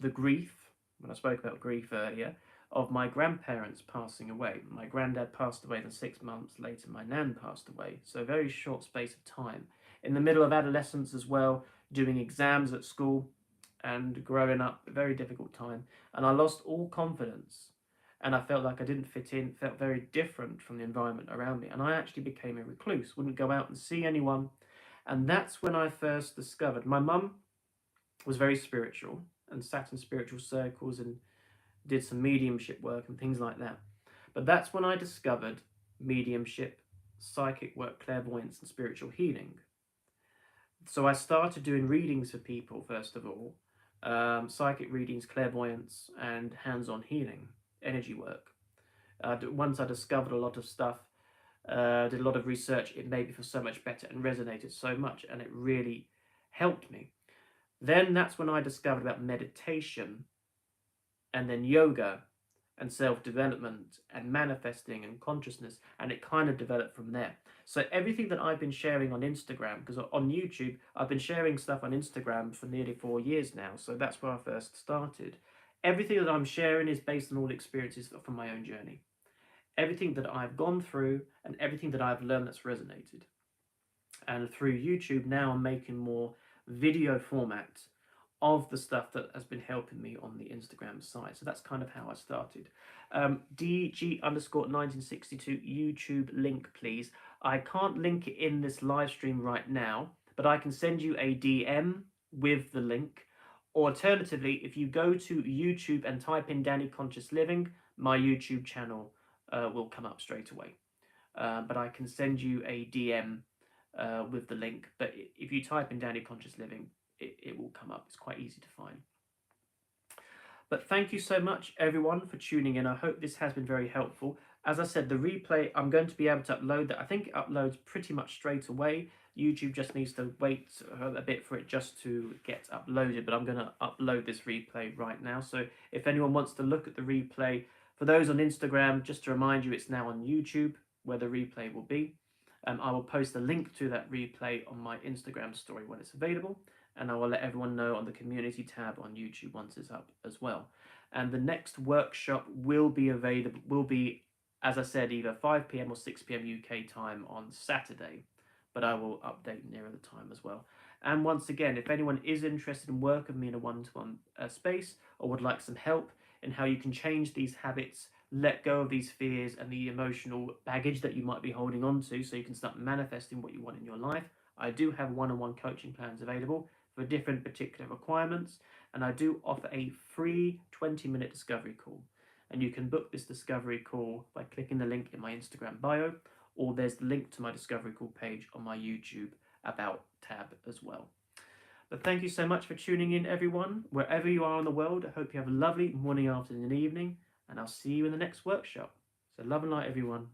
the grief, when I spoke about grief earlier, of my grandparents passing away. My granddad passed away, then 6 months later my nan passed away. So a very short space of time. In the middle of adolescence as well, doing exams at school and growing up, a very difficult time. And I lost all confidence and I felt like I didn't fit in, felt very different from the environment around me. And I actually became a recluse, wouldn't go out and see anyone. And that's when I first discovered, my mum was very spiritual and sat in spiritual circles and did some mediumship work and things like that. But that's when I discovered mediumship, psychic work, clairvoyance, and spiritual healing. So I started doing readings for people, first of all, psychic readings, clairvoyance, and hands-on healing, energy work. Once I discovered a lot of stuff, did a lot of research, it made me feel so much better and resonated so much, and it really helped me. Then that's when I discovered about meditation, and then yoga and self-development and manifesting and consciousness, and it kind of developed from there. So everything that I've been sharing on Instagram, because on YouTube I've been sharing stuff on Instagram for nearly 4 years now, so that's where I first started. Everything that I'm sharing is based on all experiences from my own journey. Everything that I've gone through and everything that I've learned that's resonated. And through YouTube now I'm making more video format of the stuff that has been helping me on the Instagram side. So that's kind of how I started. DG_1962 YouTube link, please. I can't link it in this live stream right now, but I can send you a DM with the link. Alternatively, if you go to YouTube and type in Danny Conscious Living, my YouTube channel will come up straight away. But I can send you a DM with the link. But if you type in Danny Conscious Living, it will come up. It's quite easy to find. But thank you so much, everyone, for tuning in. I hope this has been very helpful. As I said, the replay, I'm going to be able to upload that. I think it uploads pretty much straight away. YouTube just needs to wait a bit for it just to get uploaded, but I'm going to upload this replay right now. So if anyone wants to look at the replay, for those on Instagram, just to remind you, it's now on YouTube where the replay will be. I will post a link to that replay on my Instagram story when it's available, and I will let everyone know on the community tab on YouTube once it's up as well. And the next workshop will be available, as I said, either 5 p.m. or 6 p.m. UK time on Saturday, but I will update nearer the time as well. And once again, if anyone is interested in working with me in a one-to-one space or would like some help in how you can change these habits, let go of these fears and the emotional baggage that you might be holding on to so you can start manifesting what you want in your life, I do have one-on-one coaching plans available for different particular requirements, and I do offer a free 20-minute discovery call. And you can book this discovery call by clicking the link in my Instagram bio, or there's the link to my discovery call page on my YouTube About tab as well. But thank you so much for tuning in, everyone. Wherever you are in the world, I hope you have a lovely morning, afternoon, and evening, and I'll see you in the next workshop. So love and light, everyone.